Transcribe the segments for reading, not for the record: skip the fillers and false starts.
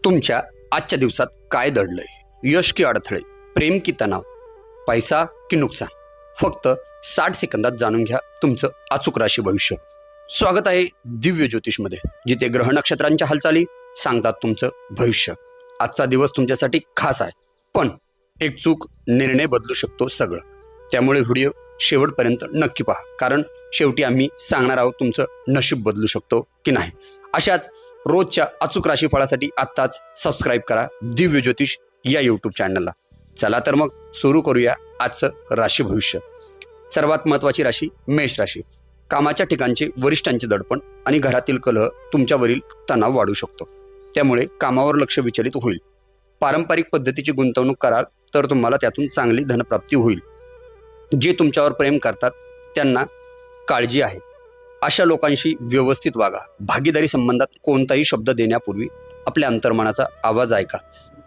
तुमच्या आजच्या दिवसात काय दडलंय? यश की अडथळे, प्रेम की तणाव, पैसा की नुकसान? फक्त 60 सेकंदात जाणून घ्या तुमचं अचूक राशी भविष्य. स्वागत आहे दिव्य ज्योतिषमध्ये, जिथे ग्रह नक्षत्रांच्या हालचाली सांगतात तुमचं भविष्य. आजचा दिवस तुमच्यासाठी खास आहे, पण एक चूक निर्णय बदलू शकतो सगळं. त्यामुळे व्हिडिओ शेवटपर्यंत नक्की पहा, कारण शेवटी आम्ही सांगणार आहोत तुमचं नशीब बदलू शकतो की नाही. अशाच रोजच्या अचूक राशीफळासाठी आत्ताच सबस्क्राईब करा दिव्य ज्योतिष या यूट्यूब चॅनलला. चला तर मग सुरू करूया आजचं राशी भविष्य. सर्वात महत्त्वाची राशी मेष राशी. कामाच्या ठिकाणचे वरिष्ठांचे दडपण आणि घरातील कलह तुमच्यावरील तणाव वाढू शकतो. त्यामुळे कामावर लक्ष विचलित होईल. पारंपरिक पद्धतीची गुंतवणूक कराल तर तुम्हाला त्यातून चांगली धनप्राप्ती होईल. जे तुमच्यावर प्रेम करतात त्यांना काळजी आहे. अशा लोकांशी व्यवस्थित वागा. भागीदारी संबंधात कोणताही शब्द देण्यापूर्वी आपल्या अंतर्मनाचा आवाज ऐका.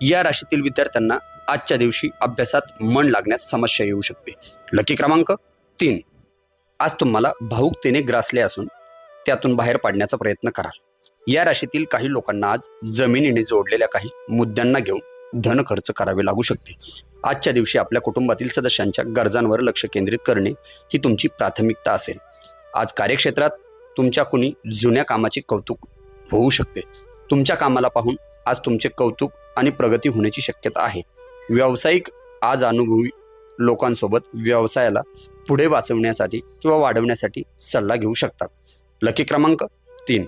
या राशीतील विद्यार्थ्यांना आजच्या दिवशी अभ्यासात मन लागण्यास समस्या येऊ शकते. लकी क्रमांक 3. आज तुम्हाला भावुकतेने ग्रासले असून त्यातून बाहेर पाडण्याचा प्रयत्न कराल. या राशीतील काही लोकांना आज जमिनीने जोडलेल्या काही मुद्द्यांना घेऊन धन खर्च करावे लागू शकते. आजच्या दिवशी आपल्या कुटुंबातील सदस्यांच्या गरजांवर लक्ष केंद्रित करणे ही तुमची प्राथमिकता असेल. आज कार्यक्षेत्रात तुमच्या कुणी जुन्या कामाचे कौतुक होऊ शकते. तुमच्या कामाला पाहून आज तुमचे कौतुक आणि प्रगती होण्याची शक्यता आहे. व्यावसायिक आज अनुभवी लोकांसोबत व्यवसायाला पुढे वाचवण्यासाठी किंवा वाढवण्यासाठी सल्ला घेऊ शकतात. लकी क्रमांक 3.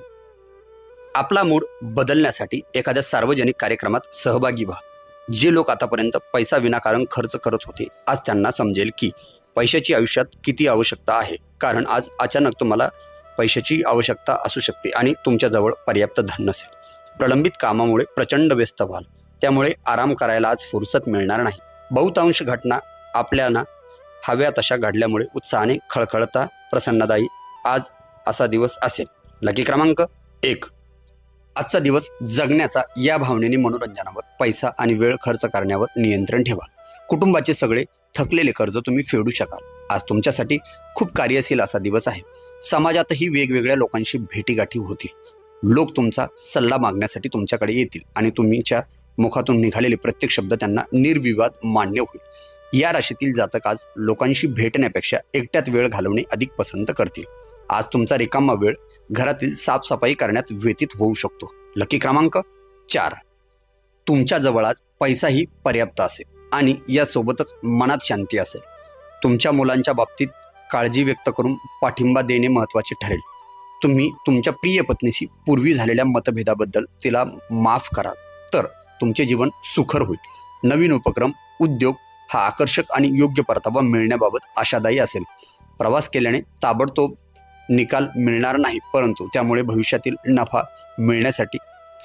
आपला मूड बदलण्यासाठी एखाद्या सार्वजनिक कार्यक्रमात सहभागी व्हा. जे लोक आतापर्यंत पैसा विनाकारण खर्च करत होते, आज त्यांना समजेल की पैशाची आयुष्यात किती आवश्यकता आहे. कारण आज अचानक तुम्हाला पैशाची आवश्यकता असू शकते आणि तुमच्याजवळ पर्याप्त धन नसेल. प्रलंबित कामामुळे प्रचंड व्यस्त व्हाल, त्यामुळे आराम करायला आज फुरसत मिळणार नाही. बहुतांश घटना आपल्याला हव्या तशा घडल्यामुळे उत्साहाने खळखळता प्रसन्नदायी आज असा दिवस असेल. लकी क्रमांक 1. आजचा दिवस जगण्याचा या भावनेने मनोरंजनावर, पैसा आणि वेळ खर्च करण्यावर नियंत्रण ठेवा. कुटुंबाचे सगळे थकलेले कर्ज तुम्ही फेडू शकाल. आज तुमच्यासाठी खूप कार्यशील असा दिवस आहे. समाजातही वेगवेगळ्या लोकांशी भेटीगाठी होतील. लोक तुमचा सल्ला मागण्यासाठी तुमच्याकडे येतील आणि तुमच्या मुखातून निघालेले प्रत्येक शब्द त्यांना निर्विवाद मान्य होईल. या राशीतील जातक आज लोकांशी भेटण्यापेक्षा एकट्यात वेळ घालवणे अधिक पसंत करतील. आज तुमचा रिकामा वेळ घरातील साफसफाई करण्यात व्यतीत होऊ शकतो. लकी क्रमांक 4. तुमच्या जवळ आज पैसाही पर्याप्त असेल आणि यासोबतच मनात शांती असेल. तुमच्या मुलांच्या बाबतीत काळजी व्यक्त करून पाठिंबा देणे महत्त्वाचे ठरेल. तुम्ही तुमच्या प्रिय पत्नीशी पूर्वी झालेल्या मतभेदाबद्दल तिला माफ कराल तर तुमचे जीवन सुखर होईल. नवीन उपक्रम, उद्योग हा आकर्षक आणि योग्य परतावा मिळण्याबाबत आशादायी असेल. प्रवास केल्याने ताबडतोब निकाल मिळणार नाही, परंतु त्यामुळे भविष्यातील नफा मिळण्यासाठी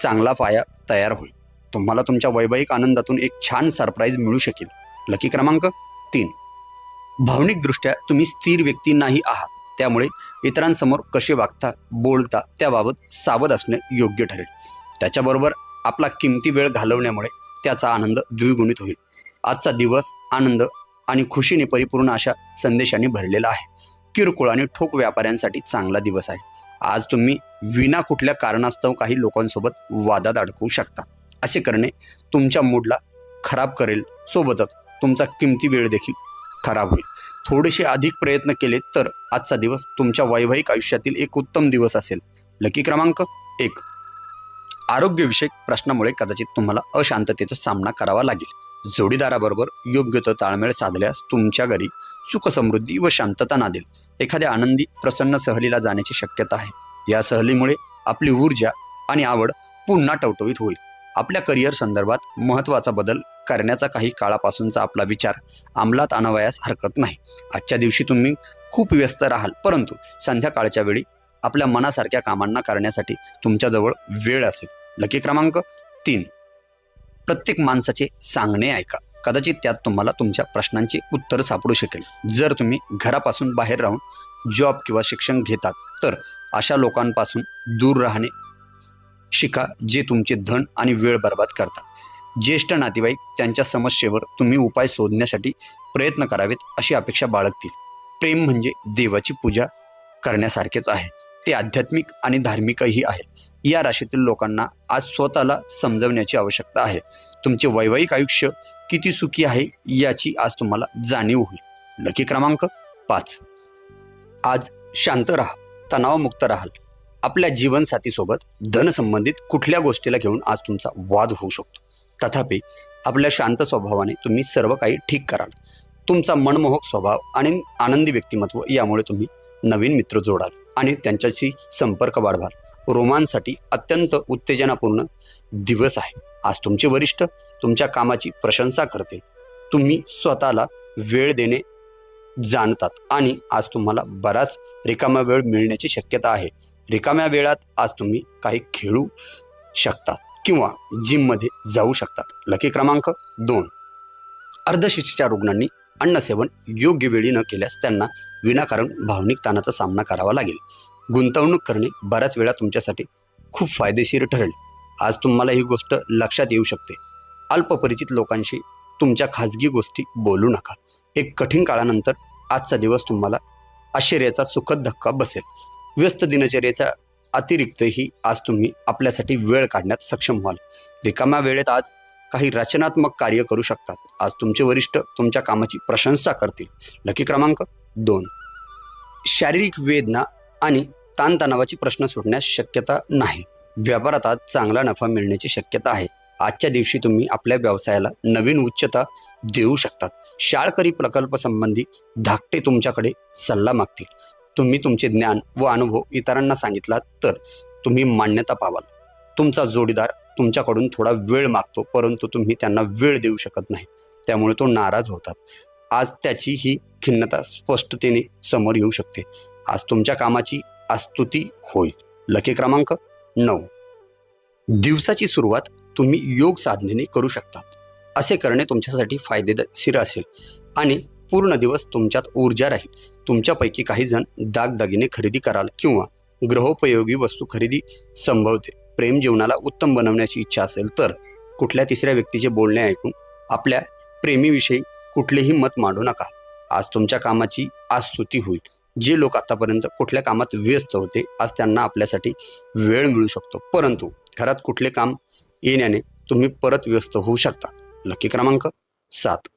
चांगला पाया तयार होईल. तुम्हाला तुमच्या वैवाहिक आनंदातून एक छान सरप्राईज मिळू शकेल. लकी क्रमांक 3. भावनिकदृष्ट्या तुम्ही स्थिर व्यक्ती नाही आहात, त्यामुळे इतरांसमोर कसे वागता, बोलता त्याबाबत सावध असणे योग्य ठरेल. त्याच्याबरोबर आपला किमती वेळ घालवण्यामुळे त्याचा आनंद द्विगुणित होईल. आजचा दिवस आनंद आणि खुशीने परिपूर्ण अशा संदेशाने भरलेला आहे. किरकोळ आणि ठोक व्यापाऱ्यांसाठी चांगला दिवस आहे. आज तुम्ही विना कुठल्या कारणास्तव काही लोकांसोबत वादात अडकवू शकता. असे करणे तुमच्या मूडला खराब करेल, सोबतच तुमचा किमती वेळ देखील खराब होईल. थोडेसे अधिक प्रयत्न केले तर आजचा दिवस तुमच्या वैवाहिक आयुष्यातील एक उत्तम दिवस असेल. लकी क्रमांक 1. आरोग्यविषयक प्रश्नामुळे कदाचित तुम्हाला अशांततेचा सामना करावा लागेल. जोडीदाराबरोबर योग्य तो ताळमेळ साधल्यास तुमच्या घरी सुख, समृद्धी व शांतता नांदेल. एखाद्या आनंदी प्रसन्न सहलीला जाण्याची शक्यता आहे. या सहलीमुळे आपली ऊर्जा आणि आवड पुन्हा टवटवीत होईल. आपल्या करिअर संदर्भात महत्त्वाचा बदल करण्याचा काही काळापासूनचा आपला विचार अंमलात आणावयास हरकत नाही. आजच्या दिवशी तुम्ही खूप व्यस्त राहाल, परंतु संध्याकाळच्या वेळी आपल्या मनासारख्या कामांना करण्यासाठी तुमच्याजवळ वेळ असेल. लकी क्रमांक 3. प्रत्येक माणसाचे सांगणे ऐका. कदाचित त्यात तुम्हाला तुमच्या प्रश्नांचे उत्तर सापडू शकेल. जर तुम्ही घरापासून बाहेर राहून जॉब किंवा शिक्षण घेतात तर अशा लोकांपासून दूर राहणे शिका, जे तुमचे धन आणि वेळ बर्बाद करतात. ज्येष्ठ नातेवाईक त्यांच्या समस्येवर तुम्ही उपाय शोधण्यासाठी प्रयत्न करावेत अशी अपेक्षा बाळगतील. प्रेम म्हणजे देवाची पूजा करण्यासारखेच आहे. ते आध्यात्मिक आणि धार्मिकही आहे. या राशीतील लोकांना आज स्वतःला समजवण्याची आवश्यकता आहे. तुमचे वैवाहिक आयुष्य किती सुखी आहे याची आज तुम्हाला जाणीव होईल. लकी क्रमांक 5. आज शांत राहा, तणावमुक्त राहाल. आपल्या जीवनसाथीसोबत धनसंबंधित कुठल्या गोष्टीला घेऊन आज तुमचा वाद होऊ शकतो. तथापि आपल्या शांत स्वभावाने तुम्ही सर्व काही ठीक कराल. तुमचा मनमोहक स्वभाव आणि आनंदी व्यक्तिमत्व यामुळे तुम्ही नवीन मित्र जोडाल आणि त्यांच्याशी संपर्क वाढवाल. रोमांससाठी अत्यंत उत्तेजनापूर्ण दिवस आहे. आज तुमचे वरिष्ठ तुमच्या कामाची प्रशंसा करतील. तुम्ही स्वतःला वेळ देणे जाणतात आणि आज तुम्हाला बराच रिकामा वेळ मिळण्याची शक्यता आहे. रिकाम्या वेळात आज तुम्ही काही खेळू शकतात किंवा जिममध्ये जाऊ शकतात. लकी क्रमांक 2. अर्धशिष्टीच्या रुग्णांनी अन्नसेवन योग्य वेळी न केल्यास त्यांना विनाकारण भावनिक ताणाचा सामना करावा लागेल. गुंतवणूक करणे बऱ्याच वेळा तुमच्यासाठी खूप फायदेशीर ठरेल. आज तुम्हाला ही गोष्ट लक्षात येऊ शकते. अल्पपरिचित लोकांशी तुमच्या खाजगी गोष्टी बोलू नका. एक कठीण काळानंतर आजचा दिवस तुम्हाला आश्चर्याचा सुखद धक्का बसेल. व्यस्त दिनचर्येच्या अतिरिक्तही आज तुम्ही आपल्यासाठी वेळ काढण्यात सक्षम व्हाल. रिकाम्या वेळेत आज काही रचनात्मक कार्य करू शकतात. आज तुमचे वरिष्ठ तुमच्या कामाची प्रशंसा करतील. लकी क्रमांक 2. शारीरिक वेदना आणि ताणतणावाची प्रश्न सुटण्यास शक्यता नाही. व्यापारात आज चांगला नफा मिळण्याची शक्यता आहे. आजच्या दिवशी तुम्ही आपल्या व्यवसायाला नवीन उच्चता देऊ शकतात. शाळकरी प्रकल्प संबंधी धाकटे तुमच्याकडे सल्ला मागतील. तुम्ही तुमचे ज्ञान व अनुभव इतरांना सांगितलात तर तुम्ही मान्यता पावाल. तुमचा जोडीदार तुमच्याकडून थोडा वेळ मागतो, परंतु तुम्ही त्यांना वेळ देऊ शकत नाही, त्यामुळे तो नाराज होतात. आज त्याची ही खिन्नता स्पष्टतेने समोर येऊ शकते. आज तुमच्या कामाची स्तुती होईल. लकी क्रमांक 9. दिवसाची सुरुवात तुम्ही योग साधनेने करू शकतात. असे करणे तुमच्यासाठी फायदेशीर असेल आणि पूर्ण दिवस तुमच्यात ऊर्जा राहील. तुमच्यापैकी काही जण दागदागिने खरेदी कराल किंवा गृहोपयोगी वस्तू खरेदी संभवते. प्रेम जीवनाला उत्तम बनवण्याची इच्छा असेल तर कुठल्या तिसऱ्या व्यक्तीचे बोलणे ऐकून आपल्या प्रेमीविषयी कुठलेही मत मांडू नका. आज तुमच्या कामाची स्तुती होईल. जे लोक आतापर्यंत कुठल्या कामात व्यस्त होते आज त्यांना आपल्यासाठी वेळ मिळू शकतो, परंतु घरात कुठले काम येण्याने तुम्ही परत व्यस्त होऊ शकता. लकी क्रमांक 7.